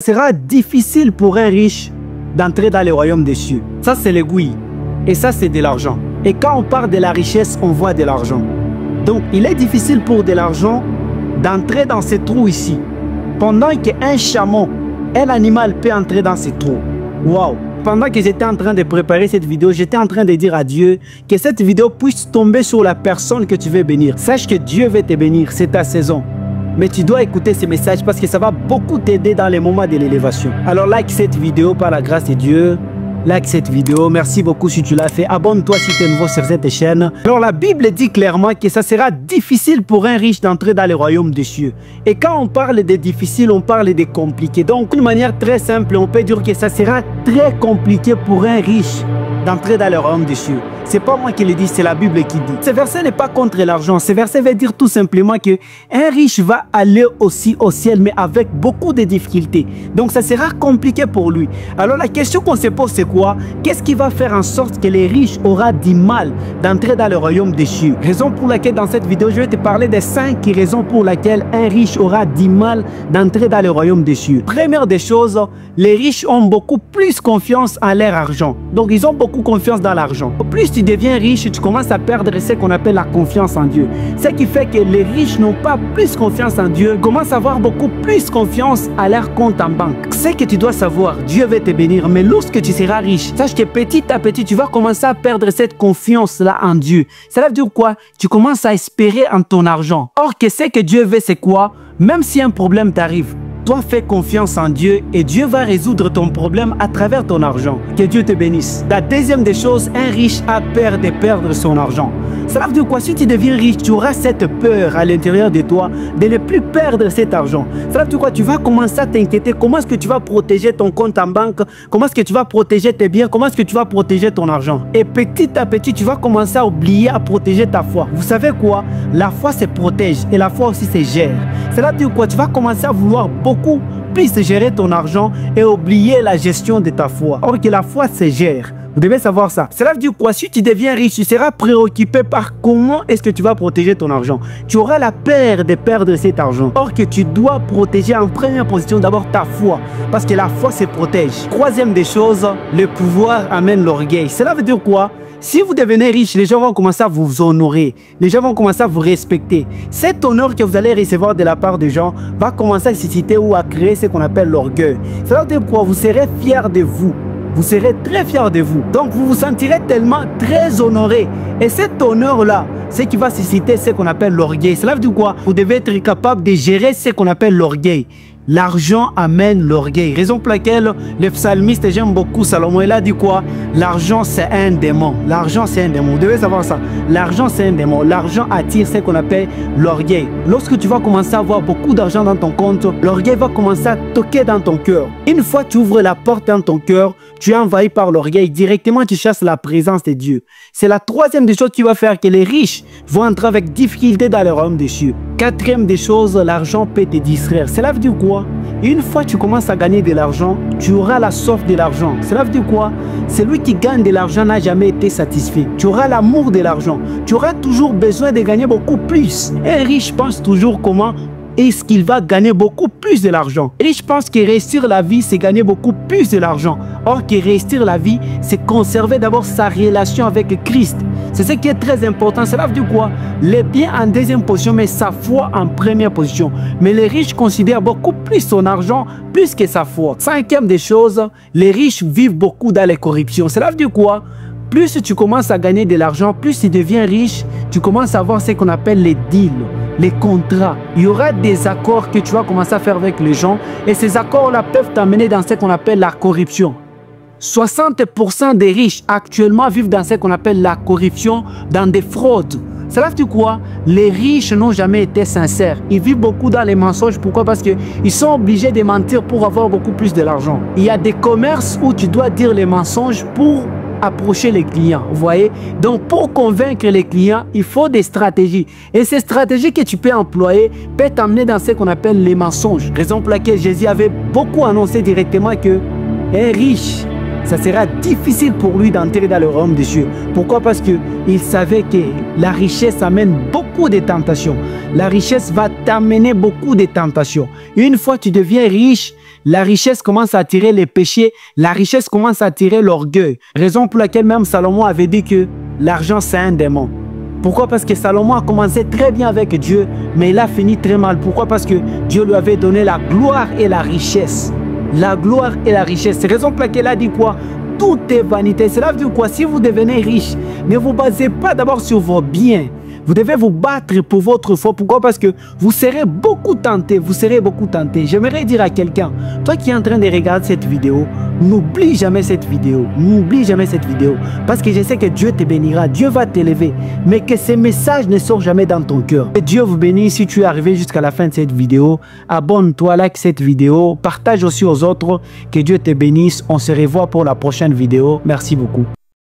Ce sera difficile pour un riche d'entrer dans le royaume des cieux. Ça, c'est l'aiguille. Et ça, c'est de l'argent. Et quand on parle de la richesse, on voit de l'argent. Donc, il est difficile pour de l'argent d'entrer dans ces trous ici. Pendant qu'un chameau, un animal peut entrer dans ces trous. Waouh! Pendant que j'étais en train de préparer cette vidéo, j'étais en train de dire à Dieu que cette vidéo puisse tomber sur la personne que tu veux bénir. Sache que Dieu veut te bénir, c'est ta saison. Mais tu dois écouter ces messages parce que ça va beaucoup t'aider dans les moments de l'élévation. Alors like cette vidéo par la grâce de Dieu. Like cette vidéo. Merci beaucoup si tu l'as fait. Abonne-toi si tu es nouveau sur cette chaîne. Alors la Bible dit clairement que ça sera difficile pour un riche d'entrer dans le royaume des cieux. Et quand on parle de difficile, on parle de compliqué. Donc d'une manière très simple, on peut dire que ça sera très compliqué pour un riche d'entrer dans le royaume des cieux. C'est pas moi qui le dis, c'est la Bible qui dit. Ce verset n'est pas contre l'argent. Ce verset veut dire tout simplement que un riche va aller aussi au ciel, mais avec beaucoup de difficultés. Donc ça sera compliqué pour lui. Alors la question qu'on se pose, c'est quoi? Qu'est-ce qui va faire en sorte que les riches auront du mal d'entrer dans le royaume des cieux? Raison pour laquelle dans cette vidéo, je vais te parler des 5 raisons pour lesquelles un riche aura du mal d'entrer dans le royaume des cieux. Première des choses, les riches ont beaucoup plus confiance en leur argent. Donc ils ont beaucoup confiance dans l'argent. Plus tu deviens riche, tu commences à perdre ce qu'on appelle la confiance en Dieu. Ce qui fait que les riches n'ont pas plus confiance en Dieu, commencent à avoir beaucoup plus confiance à leur compte en banque. Ce que tu dois savoir, Dieu veut te bénir, mais lorsque tu seras riche, sache que petit à petit, tu vas commencer à perdre cette confiance-là en Dieu. Ça veut dire quoi? Tu commences à espérer en ton argent. Or, que ce que Dieu veut, c'est quoi? Même si un problème t'arrive, toi, fais confiance en Dieu et Dieu va résoudre ton problème à travers ton argent. Que Dieu te bénisse. La deuxième des choses, un riche a peur de perdre son argent. Ça veut dire quoi? Si tu deviens riche, tu auras cette peur à l'intérieur de toi de ne plus perdre cet argent. Ça veut dire quoi? Tu vas commencer à t'inquiéter. Comment est-ce que tu vas protéger ton compte en banque? Comment est-ce que tu vas protéger tes biens? Comment est-ce que tu vas protéger ton argent? Et petit à petit, tu vas commencer à oublier à protéger ta foi. Vous savez quoi? La foi se protège et la foi aussi se gère. Ça veut dire quoi? Tu vas commencer à vouloir beaucoup plus gérer ton argent et oublier la gestion de ta foi. Or que la foi se gère. Vous devez savoir ça. Cela veut dire quoi? Si tu deviens riche, tu seras préoccupé par comment est-ce que tu vas protéger ton argent. Tu auras la peur de perdre cet argent. Or que tu dois protéger en première position d'abord ta foi. Parce que la foi se protège. Troisième des choses, le pouvoir amène l'orgueil. Cela veut dire quoi? Si vous devenez riche, les gens vont commencer à vous honorer. Les gens vont commencer à vous respecter. Cet honneur que vous allez recevoir de la part des gens va commencer à susciter ou à créer ce qu'on appelle l'orgueil. Ça veut dire quoi? Vous serez fiers de vous. Vous serez très fiers de vous. Donc vous vous sentirez tellement très honoré. Et cet honneur-là, c'est qui va susciter ce qu'on appelle l'orgueil. Cela veut dire quoi? Vous devez être capable de gérer ce qu'on appelle l'orgueil. L'argent amène l'orgueil. Raison pour laquelle le psalmiste, j'aime beaucoup Salomon, il a dit quoi? L'argent c'est un démon. L'argent c'est un démon. Vous devez savoir ça. L'argent c'est un démon. L'argent attire ce qu'on appelle l'orgueil. Lorsque tu vas commencer à avoir beaucoup d'argent dans ton compte, l'orgueil va commencer à toquer dans ton cœur. Une fois que tu ouvres la porte dans ton cœur, tu es envahi par l'orgueil. Directement, tu chasses la présence de Dieu. C'est la troisième des choses qui va faire que les riches vont entrer avec difficulté dans le royaume des cieux. Quatrième des choses, l'argent peut te distraire. Cela veut dire quoi? Une fois que tu commences à gagner de l'argent, tu auras la soif de l'argent. Cela veut dire quoi? Celui qui gagne de l'argent n'a jamais été satisfait. Tu auras l'amour de l'argent. Tu auras toujours besoin de gagner beaucoup plus. Un riche pense toujours comment est-ce qu'il va gagner beaucoup plus de l'argent. Et je pense que réussir la vie, c'est gagner beaucoup plus de l'argent. Or que réussir la vie, c'est conserver d'abord sa relation avec Christ. C'est ce qui est très important. Cela veut dire quoi? Les biens en deuxième position, mais sa foi en première position. Mais les riches considèrent beaucoup plus son argent plus que sa foi. Cinquième des choses, les riches vivent beaucoup dans les corruptions. Cela veut dire quoi? Plus tu commences à gagner de l'argent, plus tu deviens riche, tu commences à avoir ce qu'on appelle les deals, les contrats. Il y aura des accords que tu vas commencer à faire avec les gens et ces accords-là peuvent t'amener dans ce qu'on appelle la corruption. 60% des riches actuellement vivent dans ce qu'on appelle la corruption, dans des fraudes. Cela veut dire quoi? Les riches n'ont jamais été sincères. Ils vivent beaucoup dans les mensonges. Pourquoi? Parce qu'ils sont obligés de mentir pour avoir beaucoup plus de l'argent. Il y a des commerces où tu dois dire les mensonges pour approcher les clients, vous voyez. Donc pour convaincre les clients, il faut des stratégies et ces stratégies que tu peux employer peuvent t'amener dans ce qu'on appelle les mensonges. Raison pour laquelle Jésus avait beaucoup annoncé directement que un riche ça sera difficile pour lui d'entrer dans le royaume des cieux. Pourquoi? Parce qu'il savait que la richesse amène beaucoup de tentations. La richesse va t'amener beaucoup de tentations. Une fois que tu deviens riche, la richesse commence à attirer les péchés, la richesse commence à attirer l'orgueil. Raison pour laquelle même Salomon avait dit que l'argent c'est un démon. Pourquoi? Parce que Salomon a commencé très bien avec Dieu, mais il a fini très mal. Pourquoi? Parce que Dieu lui avait donné la gloire et la richesse. La gloire et la richesse. C'est raison pour laquelle il a dit quoi? Tout est vanité. Cela veut dire quoi? Si vous devenez riche, ne vous basez pas d'abord sur vos biens. Vous devez vous battre pour votre foi. Pourquoi? Parce que vous serez beaucoup tenté. Vous serez beaucoup tenté. J'aimerais dire à quelqu'un, toi qui es en train de regarder cette vidéo, n'oublie jamais cette vidéo. N'oublie jamais cette vidéo. Parce que je sais que Dieu te bénira. Dieu va t'élever. Mais que ces messages ne sortent jamais dans ton cœur. Que Dieu vous bénisse. Si tu es arrivé jusqu'à la fin de cette vidéo, abonne-toi, like cette vidéo. Partage aussi aux autres. Que Dieu te bénisse. On se revoit pour la prochaine vidéo. Merci beaucoup.